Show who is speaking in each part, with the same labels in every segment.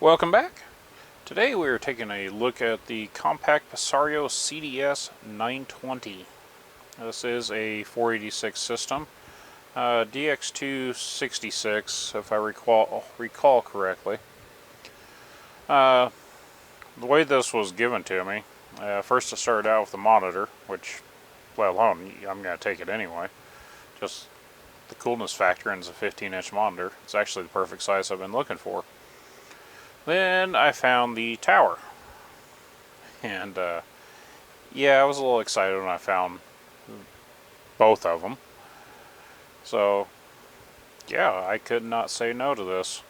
Speaker 1: Welcome back. Today we are taking a look at the Compaq Presario CDS 920. This is a 486 system, DX266 if I recall correctly. The way this was given to me, first I started out with the monitor, which, well, I'm going to take it anyway. Just the coolness factor, and it's a 15-inch monitor. It's actually the perfect size I've been looking for. Then I found the tower, and yeah, I was a little excited when I found both of them. So yeah, I could not say no to this.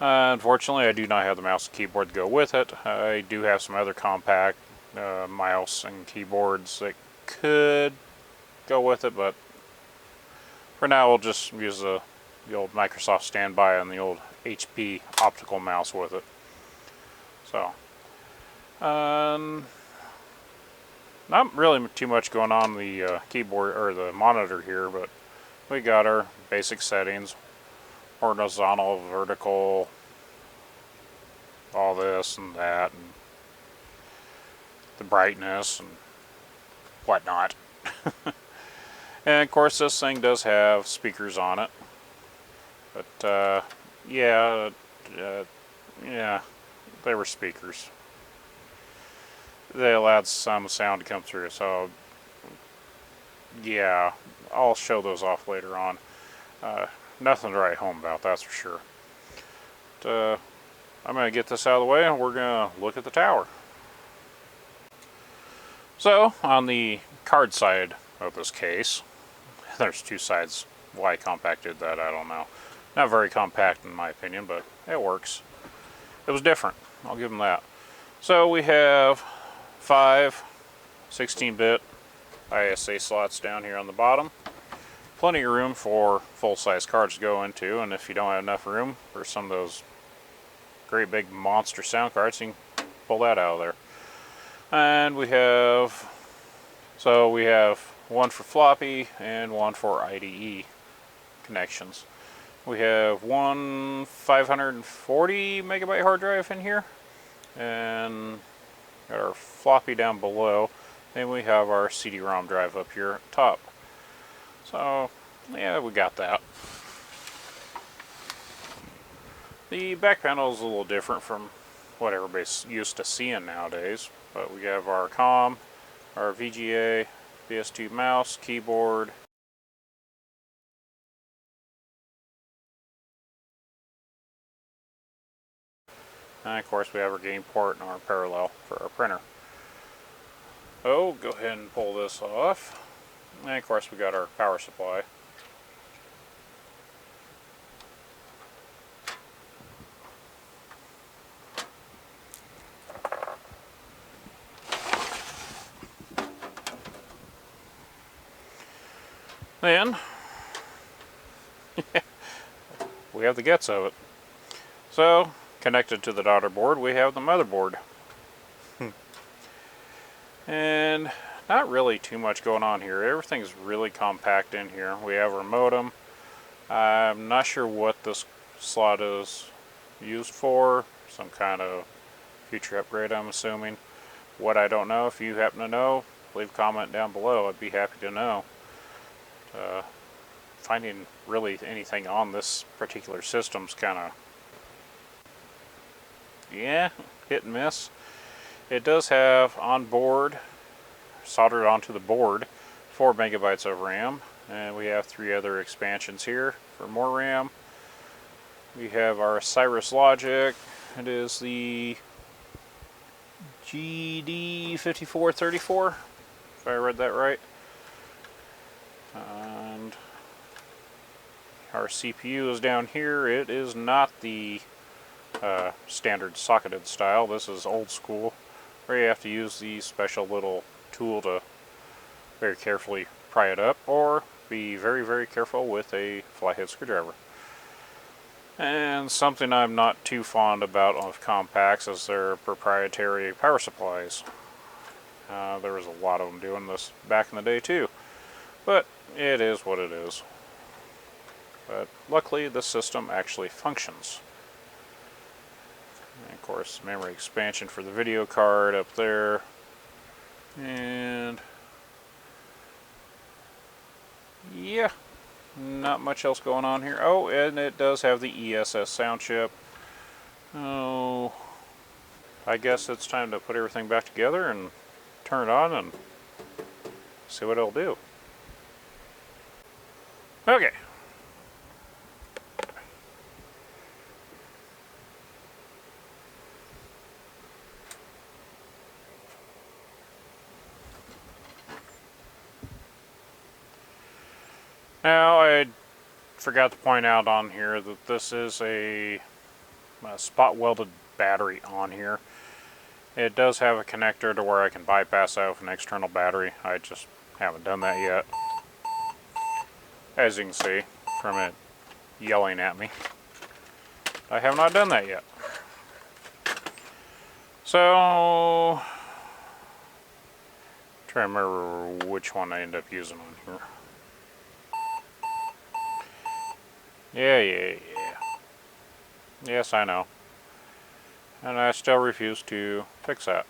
Speaker 1: Unfortunately, I do not have the mouse and keyboard to go with it. I do have some other Compaq mouse and keyboards that could go with it, but for now we'll just use the old Microsoft standby and the old HP optical mouse with it. So, not really too much going on the keyboard or the monitor here, but we got our basic settings: horizontal, vertical, all this and that, and the brightness and whatnot. And of course, this thing does have speakers on it, but yeah, they were speakers. They allowed some sound to come through, so yeah, I'll show those off later on. Nothing to write home about, that's for sure. But, I'm going to get this out of the way and we're going to look at the tower. So, on the card side of this case, there's two sides. Why Compaq did that, I don't know. Not very compact in my opinion, but it works. It was different, I'll give them that. So we have 5 16-bit ISA slots down here on the bottom. Plenty of room for full-size cards to go into, and if you don't have enough room for some of those great big monster sound cards, you can pull that out of there. And we have one for floppy and one for IDE connections. We have one 540 megabyte hard drive in here, and got our floppy down below, and we have our CD-ROM drive up here at the top. So yeah, we got that. The back panel is a little different from what everybody's used to seeing nowadays, but we have our COM, our VGA, PS2 mouse, keyboard, and of course we have our game port and our parallel for our printer. Oh, go ahead and pull this off. And of course we got our power supply. Then we have the guts of it. So, connected to the daughter board, we have the motherboard. And not really too much going on here. Everything's really compact in here. We have our modem. I'm not sure what this slot is used for. Some kind of future upgrade, I'm assuming. What, I don't know. If you happen to know, leave a comment down below. I'd be happy to know. Finding really anything on this particular system's kind of, yeah, hit and miss. It does have on board, soldered onto the board, 4 megabytes of RAM, and we have 3 other expansions here for more RAM. We have our Cyrus Logic. It is the GD5434, if I read that right. And our CPU is down here. It is not the standard socketed style. This is old school, where you have to use the special little tool to very carefully pry it up, or be very, very careful with a flathead screwdriver. And something I'm not too fond about of Compaqs is their proprietary power supplies. There was a lot of them doing this back in the day too, but it is what it is. But luckily the system actually functions. And of course, memory expansion for the video card up there. And yeah, not much else going on here. Oh, and it does have the ESS sound chip. Oh, I guess it's time to put everything back together and turn it on and see what it'll do. Okay. Now, I forgot to point out on here that this is a spot welded battery on here. It does have a connector to where I can bypass out with an external battery. I just haven't done that yet. As you can see from it yelling at me, I have not done that yet. So, try to remember which one I end up using on here. Yeah. Yes, I know. And I still refuse to fix that.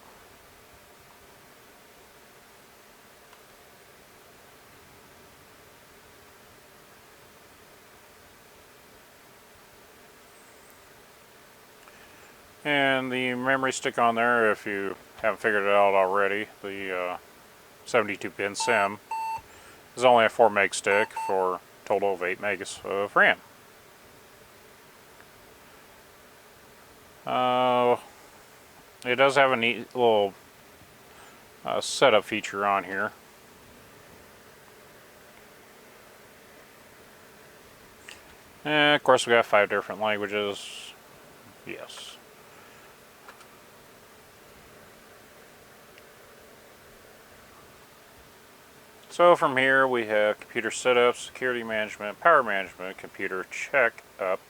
Speaker 1: And the memory stick on there, if you haven't figured it out already, the 72-pin SIM is only a 4 meg stick for a total of 8 megs of RAM. It does have a neat little setup feature on here. And of course we got 5 different languages. Yes. So from here we have computer setup, security management, power management, computer checkup,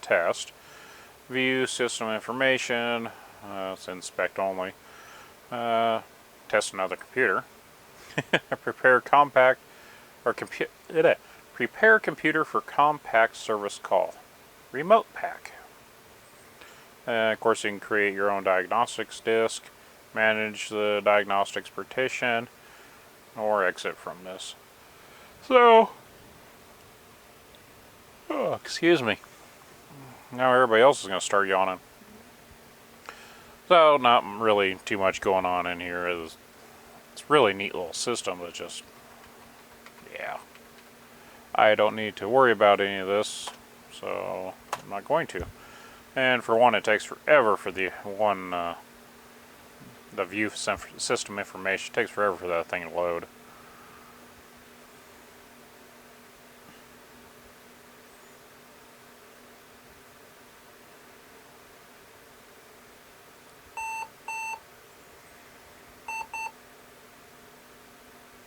Speaker 1: test, view system information, it's inspect only, test another computer, prepare prepare computer for Compaq service call, remote pack. Of course you can create your own diagnostics disk, manage the diagnostics partition, or exit from this. So, excuse me. Now everybody else is going to start yawning. So, not really too much going on in here. It's a really neat little system, but just, yeah. I don't need to worry about any of this, so I'm not going to. And for one, it takes forever for the view system information. It takes forever for that thing to load.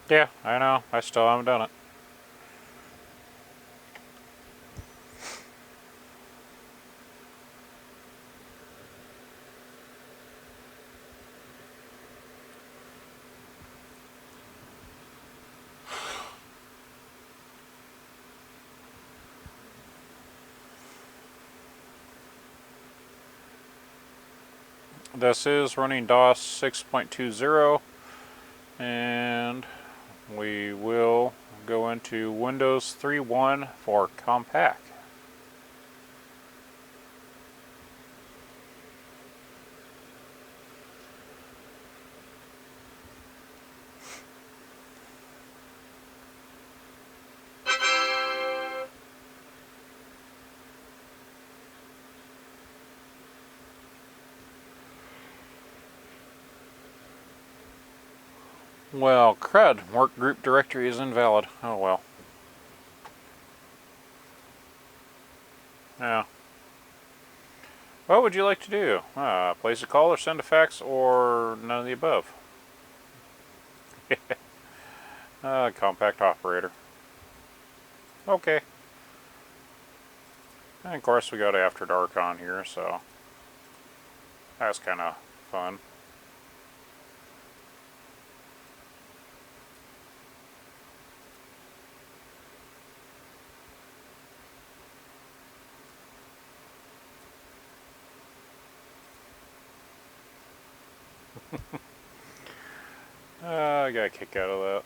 Speaker 1: Yeah, I know. I still haven't done it. This is running DOS 6.20, and we will go into Windows 3.1 for Compaq. Well, crud, work group directory is invalid. Oh well. Yeah. What would you like to do? Place a call or send a fax or none of the above? Compact operator. Okay. And of course we got After Dark on here, so that's kind of fun. I got a kick out of that.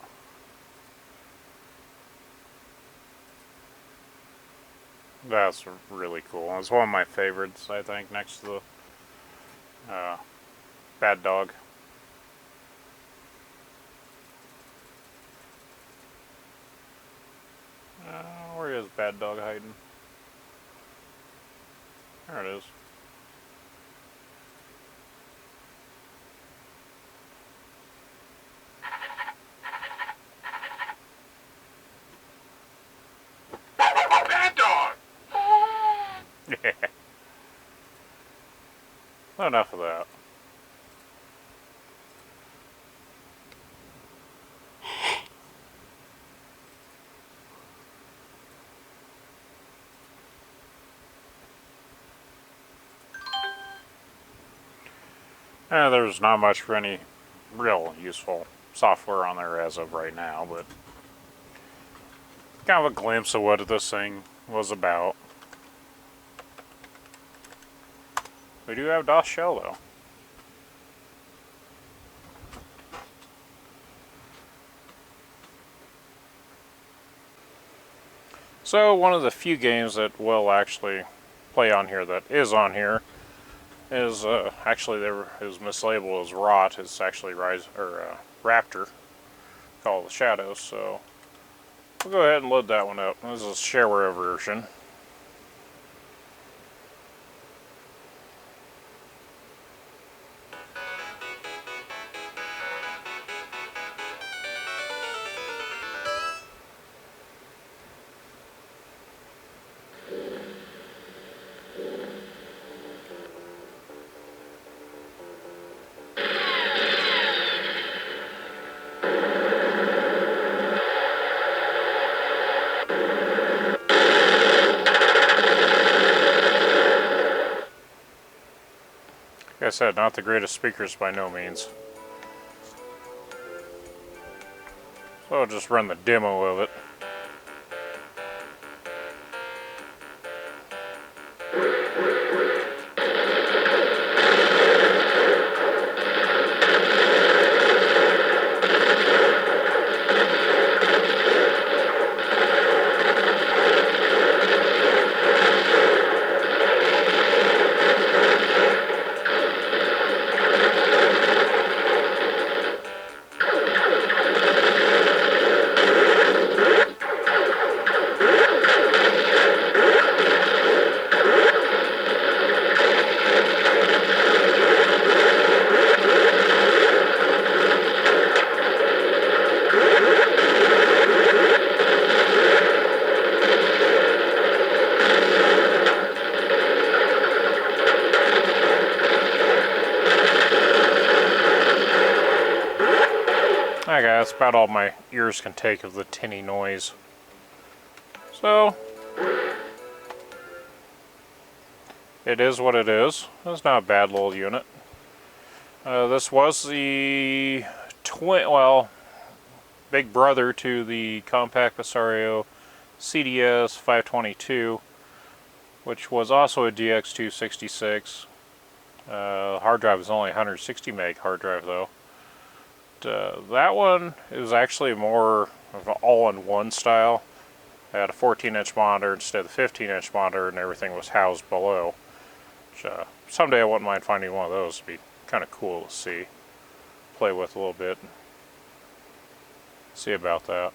Speaker 1: That's really cool. It's one of my favorites, I think, next to the Bad Dog. Where is Bad Dog hiding? There it is.
Speaker 2: Bad dog!
Speaker 1: Yeah. Enough of that. There's not much for any real useful software on there as of right now, but kind of a glimpse of what this thing was about. We do have DOS shell though. So one of the few games that will actually play on here that is on here is actually there is mislabeled as Rot. It's actually Raptor, called the Shadows. So we'll go ahead and load that one up. This is a shareware version. Like I said, not the greatest speakers by no means. So I'll just run the demo of it. Okay, that's about all my ears can take of the tinny noise. So, it is what it is. It's not a bad little unit. This was the big brother to the Compaq Presario CDS 522, which was also a DX266. Hard drive is only 160 meg hard drive though. That one is actually more of an all-in-one style. It had a 14-inch monitor instead of the 15-inch monitor, and everything was housed below. Which, someday I wouldn't mind finding one of those. It'd be kind of cool to see, play with a little bit, see about that.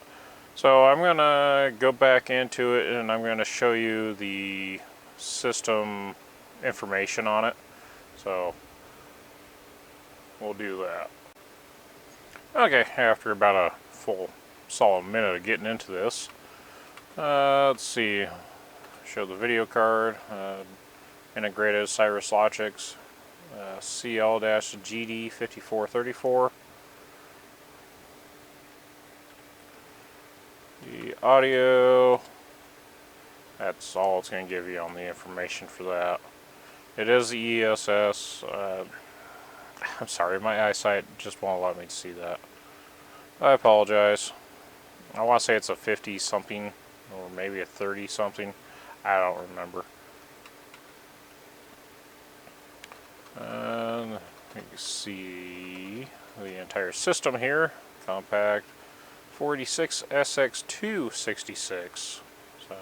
Speaker 1: So I'm gonna go back into it, and I'm gonna show you the system information on it. So we'll do that. Okay, after about a full solid minute of getting into this, let's see, show the video card, integrated Cyrus Logix, CL-GD5434. The audio, that's all it's going to give you on the information for that. It is the ESS. I'm sorry, my eyesight just won't allow me to see that. I apologize. I want to say it's a 50 something or maybe a 30 something. I don't remember. And You can see the entire system here. Compaq 46 SX266. So,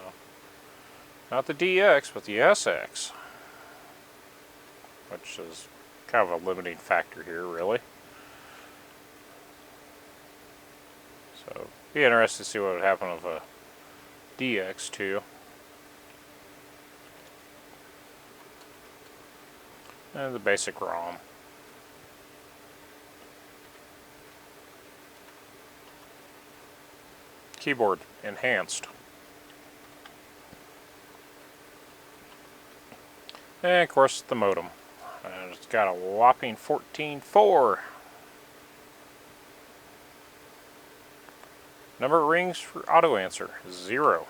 Speaker 1: not the DX, but the SX. Which is kind of a limiting factor here, really. So, be interested to see what would happen with a DX2. And the basic ROM. Keyboard enhanced. And of course the modem. And it's got a whopping 14.4. Number of rings for auto answer, 0.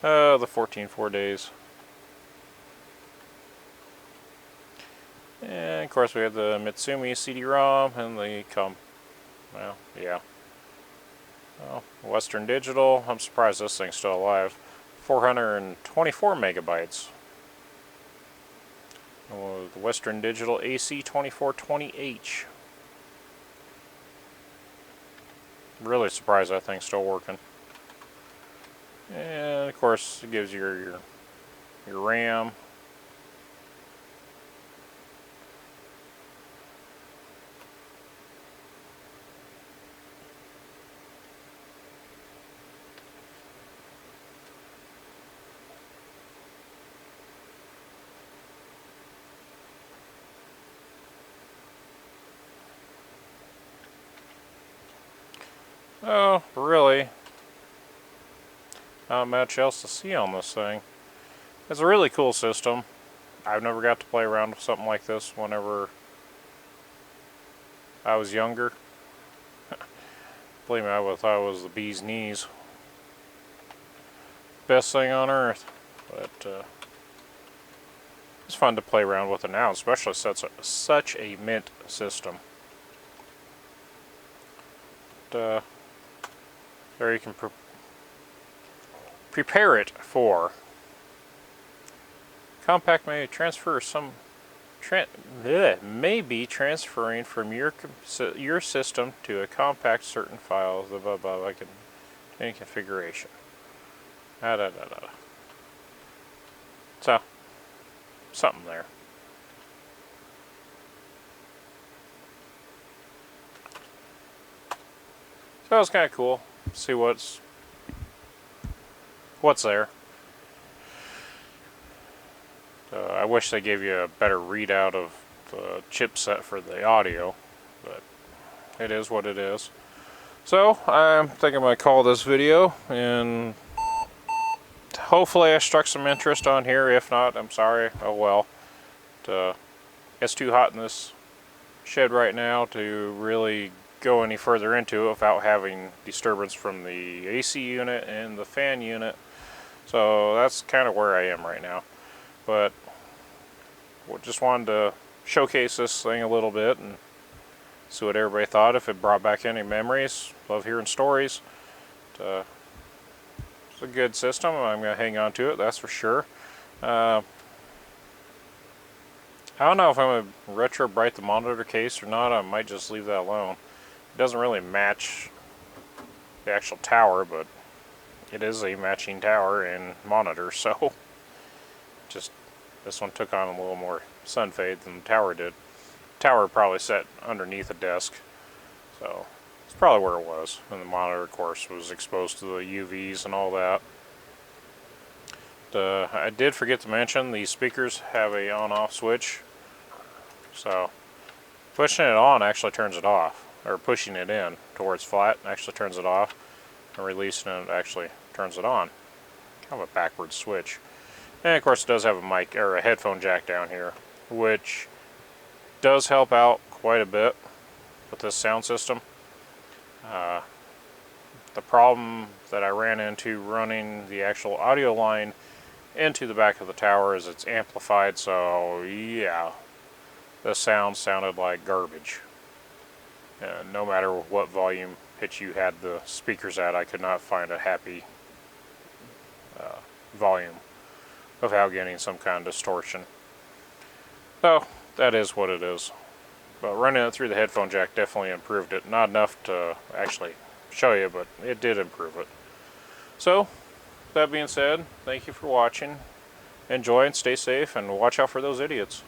Speaker 1: Oh, the 14.4 days. And of course we have the Mitsumi CD-ROM and the Western Digital. I'm surprised this thing's still alive. 424 megabytes. The Western Digital AC2420H. Really surprised that thing's still working. And of course it gives you your RAM. Oh, really? Not much else to see on this thing. It's a really cool system. I've never got to play around with something like this whenever I was younger. Believe me, I thought it was the bee's knees. Best thing on earth. But it's fun to play around with it now, especially such a mint system. But, there you can prepare it for. Compaq may transfer some may be transferring from your system to a Compaq certain files above like in any configuration. So something there. So that was kind of cool. See what's there. I wish they gave you a better readout of the chipset for the audio, but it is what it is. So I'm thinking I'm going to call this video, and hopefully I struck some interest on here. If not, I'm sorry. Oh well. It's too hot in this shed right now to really go any further into it without having disturbance from the AC unit and the fan unit. So that's kind of where I am right now. But just wanted to showcase this thing a little bit and see what everybody thought, if it brought back any memories. Love hearing stories. It's a good system. I'm going to hang on to it, that's for sure. I don't know if I'm going to retro bright the monitor case or not. I might just leave that alone. It doesn't really match the actual tower, but it is a matching tower and monitor, so just this one took on a little more sun fade than the tower did. The tower probably sat underneath a desk, so it's probably where it was. And the monitor, of course, was exposed to the UVs and all that. I did forget to mention these speakers have a on-off switch, so pushing it on actually turns it off, or pushing it in towards flat actually turns it off, and releasing it actually turns it on. Kind of a backwards switch. And of course it does have a mic or a headphone jack down here, which does help out quite a bit with this sound system. The problem that I ran into running the actual audio line into the back of the tower is it's amplified, so yeah, the sound sounded like garbage. No matter what volume pitch you had the speakers at, I could not find a happy volume without getting some kind of distortion. So that is what it is. But running it through the headphone jack definitely improved it. Not enough to actually show you, but it did improve it. So, that being said, thank you for watching. Enjoy and stay safe and watch out for those idiots.